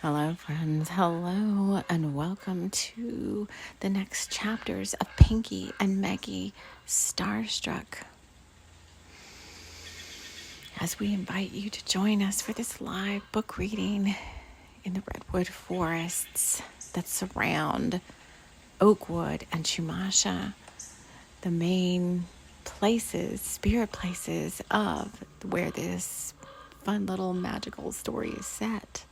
Hello, friends. Hello, and welcome to the next chapters of Pinky and Meggy Starstruck. As we invite you to join us for this live book reading in the redwood forests that surround Oakwood and Chumasha, the main places, spirit places of where this fun little magical story is set.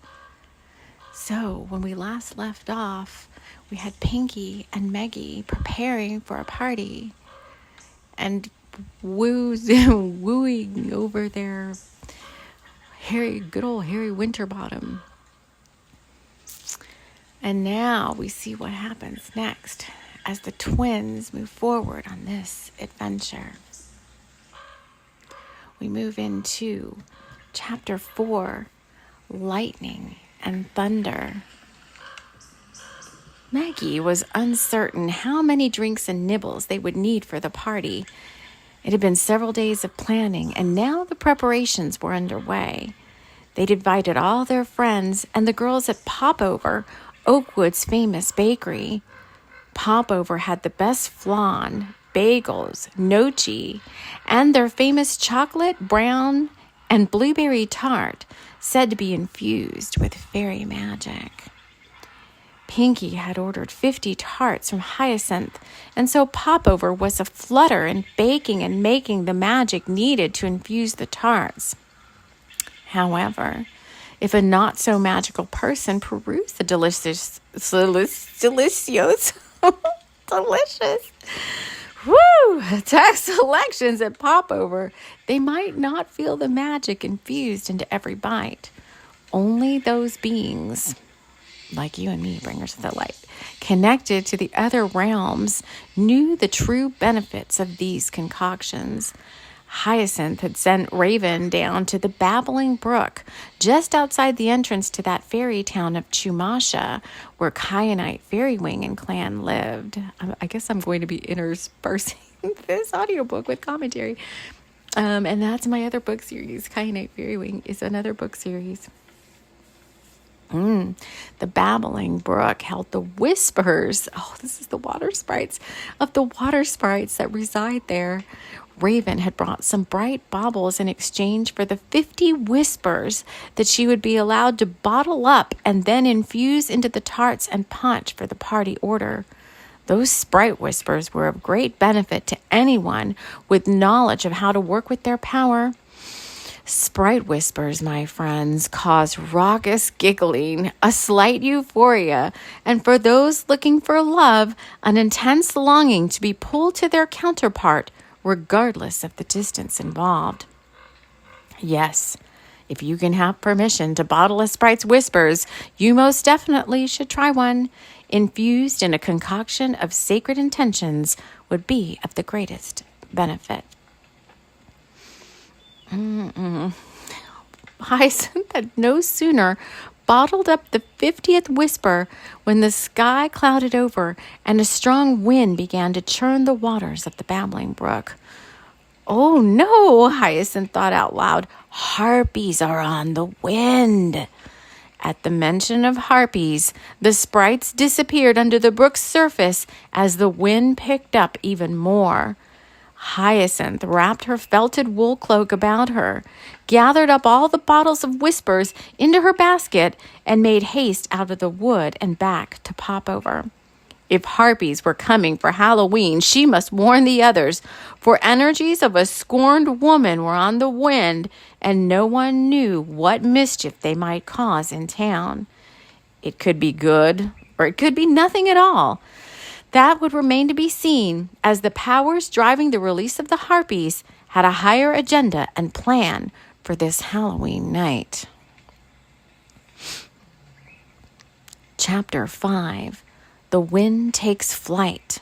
So when we last left off, we had Pinky and Meggy preparing for a party and wooing over their good old Harry Winterbottom. And now we see what happens next as the twins move forward on this adventure. We move into chapter 4, Lightning and Thunder. Meggy was uncertain how many drinks and nibbles they would need for the party. It had been several days of planning, and now the preparations were underway. They'd invited all their friends and the girls at Popover, Oakwood's famous bakery. Popover had the best flan, bagels, nochi, and their famous chocolate, brown, and blueberry tart, said to be infused with fairy magic. Pinky had ordered 50 tarts from Hyacinth, and so Popover was aflutter in baking and making the magic needed to infuse the tarts. However, if a not-so-magical person perused the delicious, text selections at Popover, they might not feel the magic infused into every bite. Only those beings, like you and me, bringers of the light, connected to the other realms, knew the true benefits of these concoctions. Hyacinth had sent Raven down to the Babbling Brook, just outside the entrance to that fairy town of Chumasha, where Kyanite Fairy-Wing and clan lived. I guess I'm going to be interspersing this audiobook with commentary. And that's my other book series. Kyanite Fairy-Wing is another book series. The Babbling Brook held the whispers. Oh, this is the water sprites of the water sprites that reside there. Raven had brought some bright baubles in exchange for the 50 whispers that she would be allowed to bottle up and then infuse into the tarts and punch for the party order. Those sprite whispers were of great benefit to anyone with knowledge of how to work with their power. Sprite whispers, my friends, cause raucous giggling, a slight euphoria, and for those looking for love, an intense longing to be pulled to their counterpart, regardless of the distance involved. Yes, if you can have permission to bottle a sprite's whispers, you most definitely should try one. Infused in a concoction of sacred intentions would be of the greatest benefit. Hyacinth had no sooner bottled up the 50th whisper when the sky clouded over and a strong wind began to churn the waters of the Babbling Brook. Oh no, Hyacinth thought out loud. Harpies are on the wind. At the mention of harpies, the sprites disappeared under the brook's surface as the wind picked up even more. Hyacinth wrapped her felted wool cloak about her, gathered up all the bottles of whispers into her basket, and made haste out of the wood and back to Popover. If harpies were coming for Halloween, she must warn the others, for energies of a scorned woman were on the wind, and no one knew what mischief they might cause in town. It could be good, or it could be nothing at all. That would remain to be seen, as the powers driving the release of the harpies had a higher agenda and plan for this Halloween night. Chapter 5, The Wind Takes Flight.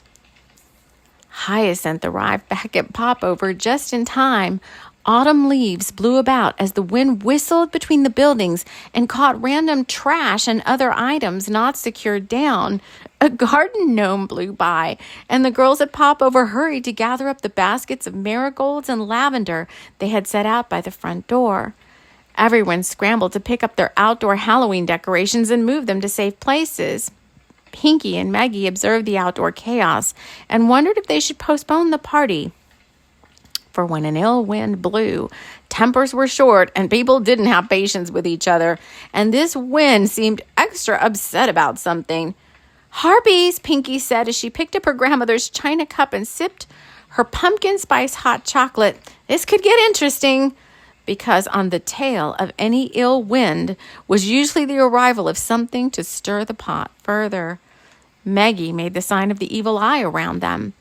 Hyacinth arrived back at Popover just in time. Autumn leaves blew about as the wind whistled between the buildings and caught random trash and other items not secured down. A garden gnome blew by, and the girls at Popover hurried to gather up the baskets of marigolds and lavender they had set out by the front door. Everyone scrambled to pick up their outdoor Halloween decorations and move them to safe places. Pinky and Meggy observed the outdoor chaos and wondered if they should postpone the party. For when an ill wind blew, tempers were short and people didn't have patience with each other, and this wind seemed extra upset about something. "Harpies," Pinky said as she picked up her grandmother's china cup and sipped her pumpkin spice hot chocolate. "This could get interesting." Because on the tail of any ill wind was usually the arrival of something to stir the pot further. Meggy made the sign of the evil eye around them.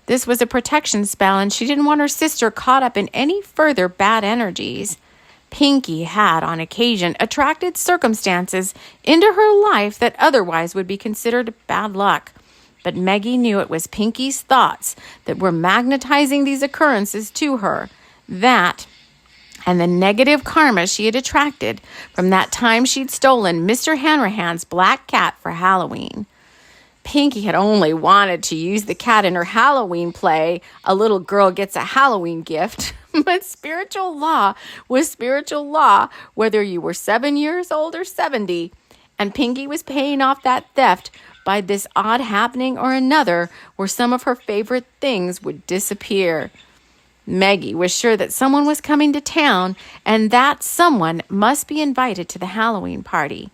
This was a protection spell, and she didn't want her sister caught up in any further bad energies. Pinky had, on occasion, attracted circumstances into her life that otherwise would be considered bad luck. But Meggy knew it was Pinky's thoughts that were magnetizing these occurrences to her. That, and the negative karma she had attracted from that time she'd stolen Mr. Hanrahan's black cat for Halloween. Pinky had only wanted to use the cat in her Halloween play, A Little Girl Gets a Halloween Gift. But spiritual law was spiritual law, whether you were 7 years old or 70. And Pinky was paying off that theft by this odd happening or another where some of her favorite things would disappear. Meggy was sure that someone was coming to town, and that someone must be invited to the Halloween party.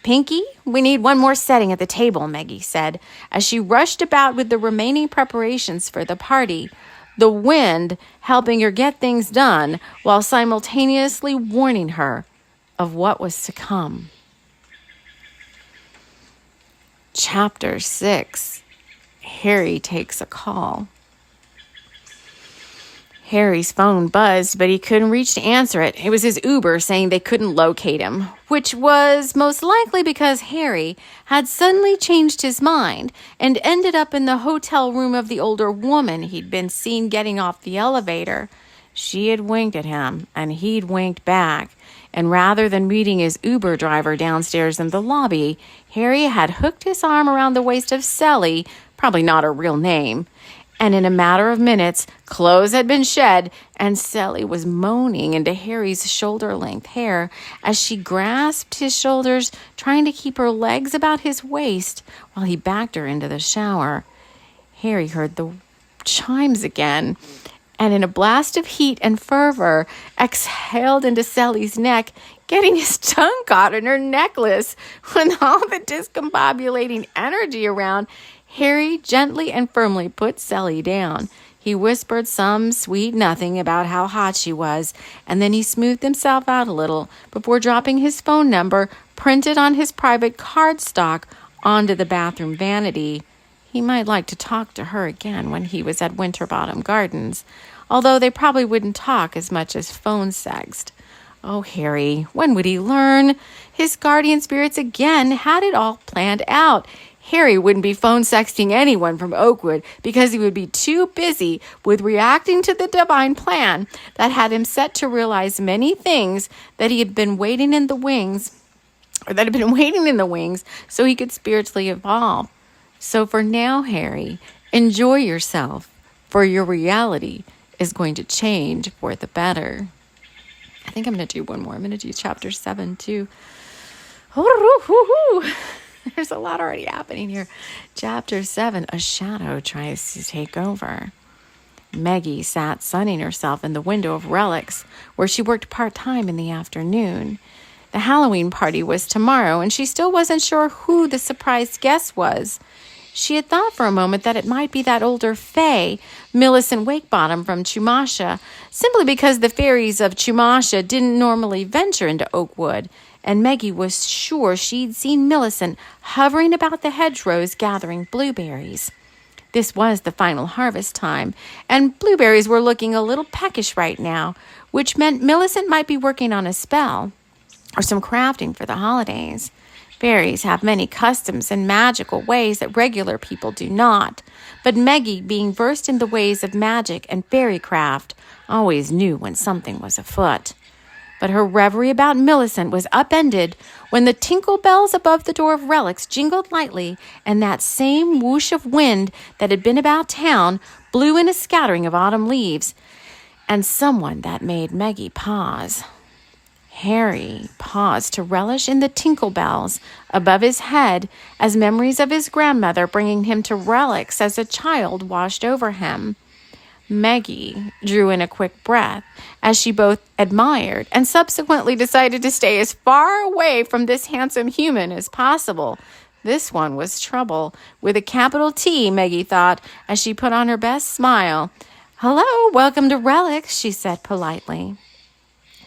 "Pinky, we need one more setting at the table," Meggy said, as she rushed about with the remaining preparations for the party, the wind helping her get things done while simultaneously warning her of what was to come. Chapter 6. Harry Takes a Call. Harry's phone buzzed, but he couldn't reach to answer it. It was his Uber saying they couldn't locate him, which was most likely because Harry had suddenly changed his mind and ended up in the hotel room of the older woman he'd been seen getting off the elevator. She had winked at him, and he'd winked back. And rather than meeting his Uber driver downstairs in the lobby, Harry had hooked his arm around the waist of Sally, probably not her real name. And in a matter of minutes, clothes had been shed, and Sally was moaning into Harry's shoulder-length hair as she grasped his shoulders, trying to keep her legs about his waist while he backed her into the shower. Harry heard the chimes again, and in a blast of heat and fervor, exhaled into Sally's neck, getting his tongue caught in her necklace. With all the discombobulating energy around, Harry gently and firmly put Sally down. He whispered some sweet nothing about how hot she was, and then he smoothed himself out a little before dropping his phone number, printed on his private cardstock, onto the bathroom vanity. He might like to talk to her again when he was at Winterbottom Gardens, although they probably wouldn't talk as much as phone sexted. Oh, Harry, when would he learn? His guardian spirits again had it all planned out. Harry wouldn't be phone sexting anyone from Oakwood because he would be too busy with reacting to the divine plan that had him set to realize many things that had been waiting in the wings so he could spiritually evolve. So for now, Harry, enjoy yourself, for your reality is going to change for the better. I think I'm going to do one more. I'm going to do chapter 7 too. There's a lot already happening here. Chapter 7, a shadow tries to take over. Meggy sat sunning herself in the window of Relics, where she worked part-time in the afternoon. The Halloween party was tomorrow, and she still wasn't sure who the surprised guest was. She had thought for a moment that it might be that older fae, Millicent Wakebottom from Chumasha, simply because the fairies of Chumasha didn't normally venture into Oakwood, and Meggy was sure she'd seen Millicent hovering about the hedgerows gathering blueberries. This was the final harvest time, and blueberries were looking a little peckish right now, which meant Millicent might be working on a spell or some crafting for the holidays. Fairies have many customs and magical ways that regular people do not, but Meggy, being versed in the ways of magic and fairy craft, always knew when something was afoot. But her reverie about Millicent was upended when the tinkle bells above the door of Relics jingled lightly, and that same whoosh of wind that had been about town blew in a scattering of autumn leaves, and someone that made Meggy pause. Harry paused to relish in the tinkle bells above his head as memories of his grandmother bringing him to relics as a child washed over him. Meggy drew in a quick breath as she both admired and subsequently decided to stay as far away from this handsome human as possible. This one was trouble, with a capital T, Meggy thought, as she put on her best smile. "Hello, welcome to Relics," she said politely.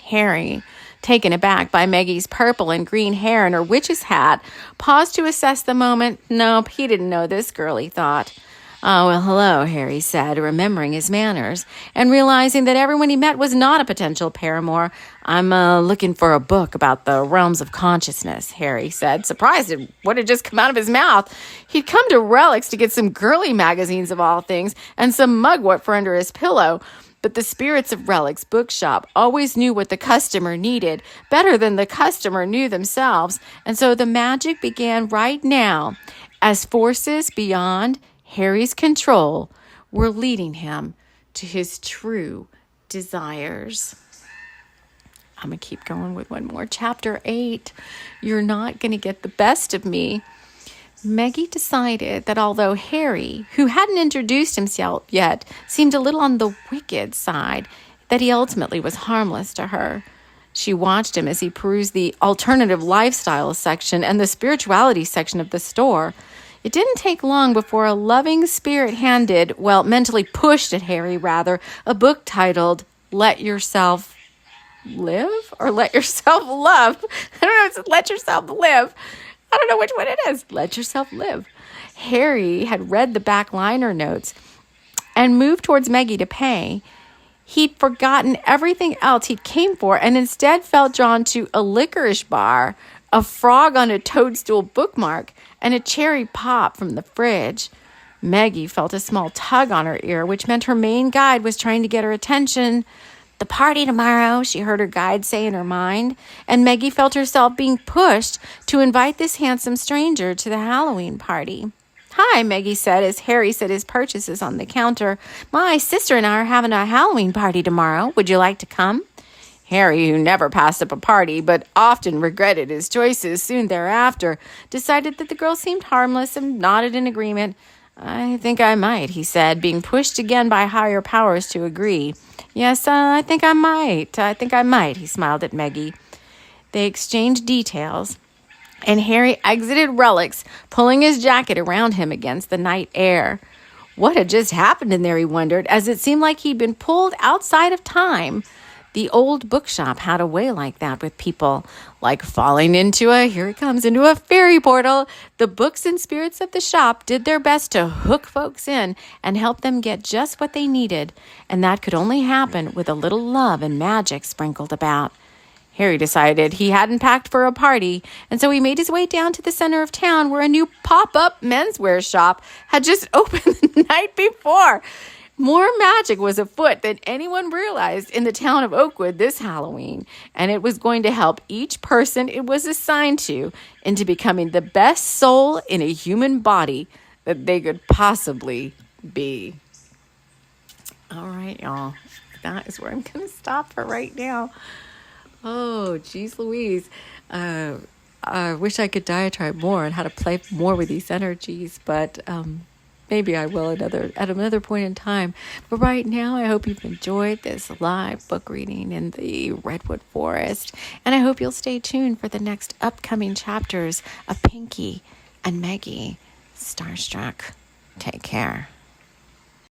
Harry, taken aback by Meggy's purple and green hair and her witch's hat, paused to assess the moment. Nope, he didn't know this girl, he thought. "Oh, well, hello," Harry said, remembering his manners, and realizing that everyone he met was not a potential paramour. "I'm looking for a book about the realms of consciousness," Harry said, surprised at what had just come out of his mouth. He'd come to Relics to get some girly magazines of all things and some mugwort for under his pillow. But the spirits of Relics bookshop always knew what the customer needed better than the customer knew themselves. And so the magic began right now as forces beyond Harry's control were leading him to his true desires. I'm going to keep going with one more. Chapter 8. You're not going to get the best of me. Meggy decided that although Harry, who hadn't introduced himself yet, seemed a little on the wicked side, that he ultimately was harmless to her. She watched him as he perused the alternative lifestyle section and the spirituality section of the store. It didn't take long before a loving spirit mentally pushed at Harry, a book titled Let Yourself Live or Let Yourself Love. I don't know, it's Let Yourself Live. I don't know which one it is. Let Yourself Live. Harry had read the back liner notes and moved towards Meggy to pay. He'd forgotten everything else he came for and instead felt drawn to a licorice bar, a frog on a toadstool bookmark, and a cherry pop from the fridge. Meggy felt a small tug on her ear, which meant her main guide was trying to get her attention. "The party tomorrow," she heard her guide say in her mind, and Meggy felt herself being pushed to invite this handsome stranger to the Halloween party. "Hi," Meggy said as Harry set his purchases on the counter. "My sister and I are having a Halloween party tomorrow. Would you like to come?" Harry, who never passed up a party but often regretted his choices soon thereafter, decided that the girl seemed harmless and nodded in agreement. "I think I might," he said, being pushed again by higher powers to agree. "Yes, I think I might, he smiled at Meggy. They exchanged details, and Harry exited Relics, pulling his jacket around him against the night air. What had just happened in there, he wondered, as it seemed like he'd been pulled outside of time. The old bookshop had a way like that with people, like falling into a fairy portal. The books and spirits of the shop did their best to hook folks in and help them get just what they needed, and that could only happen with a little love and magic sprinkled about. Harry decided he hadn't packed for a party, and so he made his way down to the center of town where a new pop-up menswear shop had just opened the night before. More magic was afoot than anyone realized in the town of Oakwood this Halloween, and it was going to help each person it was assigned to into becoming the best soul in a human body that they could possibly be. All right, y'all. That is where I'm going to stop for right now. Oh, geez Louise. I wish I could diatribe more on how to play more with these energies, but maybe I will at another point in time. But right now, I hope you've enjoyed this live book reading in the Redwood Forest. And I hope you'll stay tuned for the next upcoming chapters of Pinky and Meggy, Starstruck. Take care.